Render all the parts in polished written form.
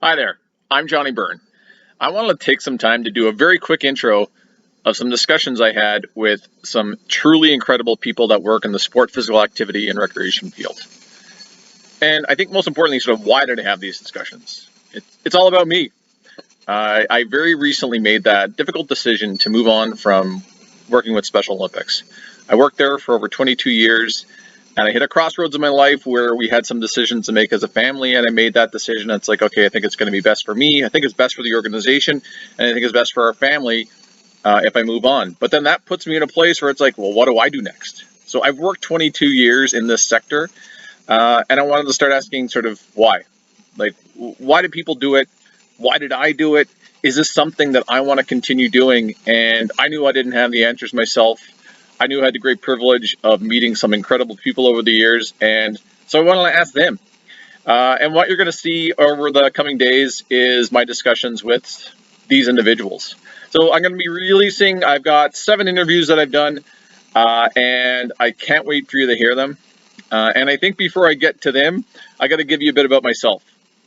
Hi there, I'm Johnny Byrne. I wanted to take some time to do a very quick intro of some discussions I had with some truly incredible people that work in the sport, physical activity, and recreation field. And I think most importantly, sort of why did I have these discussions? It's all about me. I very recently made that difficult decision to move on from working with Special Olympics. I worked there for over 22 years, and I hit a crossroads in my life where we had some decisions to make as a family, and I made that decision. It's like, okay, I think it's going to be best for me. I think it's best for the organization, and I think it's best for our family if I move on. But then that puts me in a place where it's like, well, what do I do next? So I've worked 22 years in this sector, and I wanted to start asking sort of why. Like, why do people do it? Why did I do it? Is this something that I want to continue doing? And I knew I didn't have the answers myself. I knew I had the great privilege of meeting some incredible people over the years, and so I wanted to ask them. And what you're going to see over the coming days is my discussions with these individuals. So I'm going to be releasing, I've got 7 interviews that I've done, and I can't wait for you to hear them. And I think before I get to them, I got to give you a bit about myself.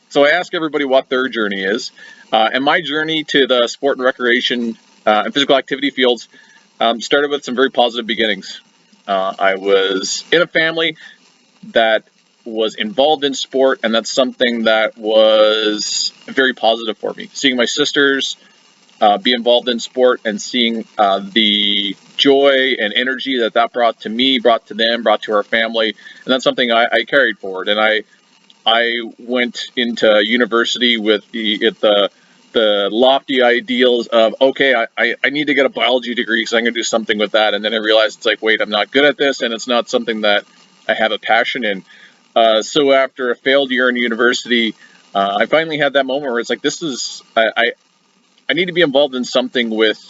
So I ask everybody what their journey is, and my journey to the sport and recreation and physical activity fields started with some very positive beginnings. I was in a family that was involved in sport, and that's something that was very positive for me. Seeing my sisters be involved in sport and seeing the joy and energy that that brought to me, brought to them, brought to our family, and that's something I carried forward. And I went into university with the lofty ideals of, okay, I need to get a biology degree because I'm going to do something with that. And then I realized it's like, wait, I'm not good at this, and it's not something that I have a passion in. So after a failed year in university, I finally had that moment where it's like, I need to be involved in something with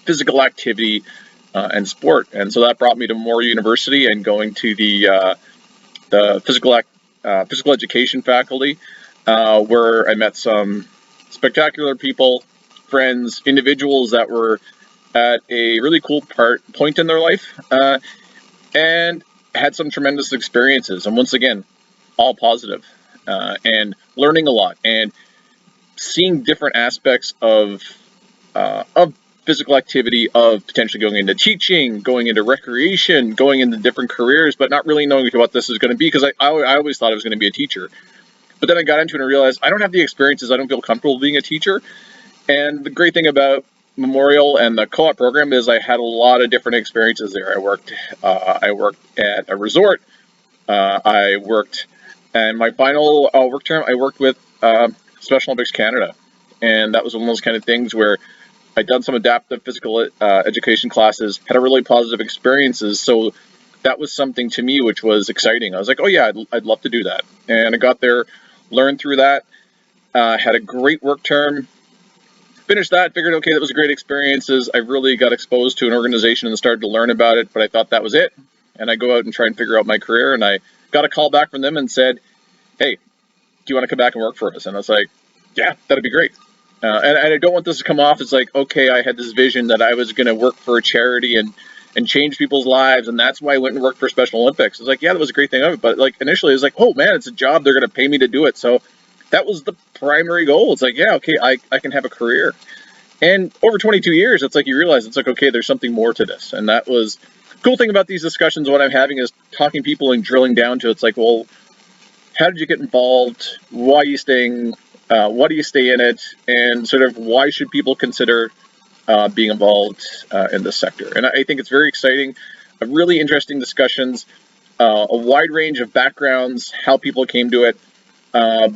physical activity and sport. And so that brought me to Moore University and going to the physical education faculty, where I met some spectacular people, friends, individuals that were at a really cool point in their life, and had some tremendous experiences. And once again, all positive, and learning a lot and seeing different aspects of physical activity, of potentially going into teaching, going into recreation, going into different careers, but not really knowing what this is going to be, because I always thought I was going to be a teacher. But then I got into it and realized I don't have the experiences. I don't feel comfortable being a teacher. And the great thing about Memorial and the co-op program is I had a lot of different experiences there. I worked at a resort. And my final work term, I worked with Special Olympics Canada. And that was one of those kind of things where I'd done some adaptive physical education classes, had a really positive experiences. So that was something to me which was exciting. I was like, oh yeah, I'd love to do that. And I got there, learned through that, had a great work term, finished that, figured, okay, that was great experiences. I really got exposed to an organization and started to learn about it, but I thought that was it. And I go out and try and figure out my career, and I got a call back from them and said, hey, do you want to come back and work for us? And I was like, yeah, that'd be great. And I don't want this to come off as like, okay, I had this vision that I was going to work for a charity and change people's lives, and that's why I went and worked for Special Olympics. It's like, yeah, that was a great thing of it, but like initially it was like, oh man, it's a job, they're going to pay me to do it. So that was the primary goal. It's like, yeah, okay, I can have a career. And over 22 years, it's like you realize it's like, okay, there's something more to this. And that was the cool thing about these discussions. What I'm having is talking people and drilling down to, it's like, well, how did you get involved? Why are you staying? Why do you stay in it? And sort of why should people consider being involved in this sector? And I think it's very exciting, really interesting discussions, a wide range of backgrounds, how people came to it,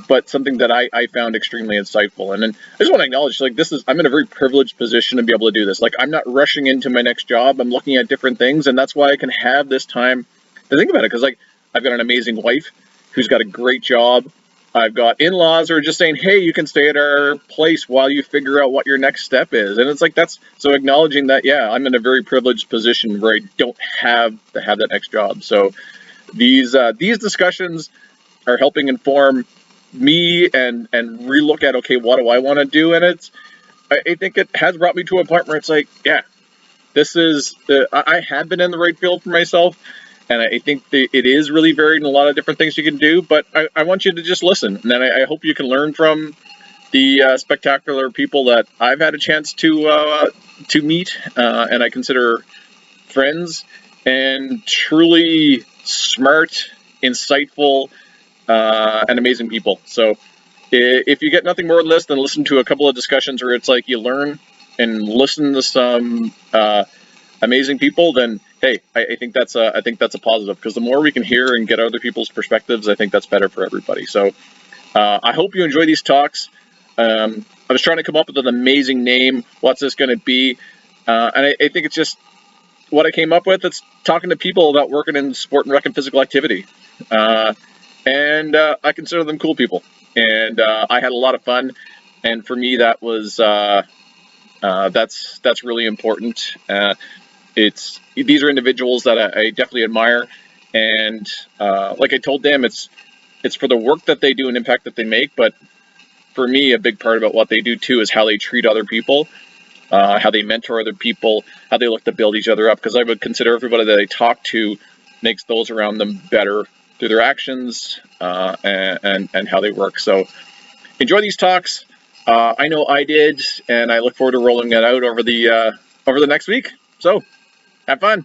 but something that I found extremely insightful. And then I just want to acknowledge, like, I'm in a very privileged position to be able to do this. Like, I'm not rushing into my next job. I'm looking at different things, and that's why I can have this time to think about it. Because, like, I've got an amazing wife who's got a great job. I've got in-laws who are just saying, hey, you can stay at our place while you figure out what your next step is. And it's like, that's so acknowledging that, yeah, I'm in a very privileged position where I don't have to have that next job. So these discussions are helping inform me and relook at, okay, what do I want to do? And I think it has brought me to a point where it's like, yeah, I had been in the right field for myself, And I think it is really varied in a lot of different things you can do, but I want you to just listen. And then I hope you can learn from the spectacular people that I've had a chance to meet, and I consider friends, and truly smart, insightful, and amazing people. So if you get nothing more than this, then listen to a couple of discussions where it's like you learn and listen to some amazing people, then hey, I think that's a positive, because the more we can hear and get other people's perspectives, I think that's better for everybody. So I hope you enjoy these talks. I was trying to come up with an amazing name. What's this going to be? And I think it's just what I came up with. It's talking to people about working in sport and rec and physical activity. And I consider them cool people. And I had a lot of fun. And for me, that was that's really important. These are individuals that I definitely admire, and like I told them, it's for the work that they do and impact that they make. But for me, a big part about what they do too is how they treat other people, how they mentor other people, how they look to build each other up. Because I would consider everybody that I talk to makes those around them better through their actions and how they work. So enjoy these talks. I know I did, and I look forward to rolling that out over the next week. So have fun.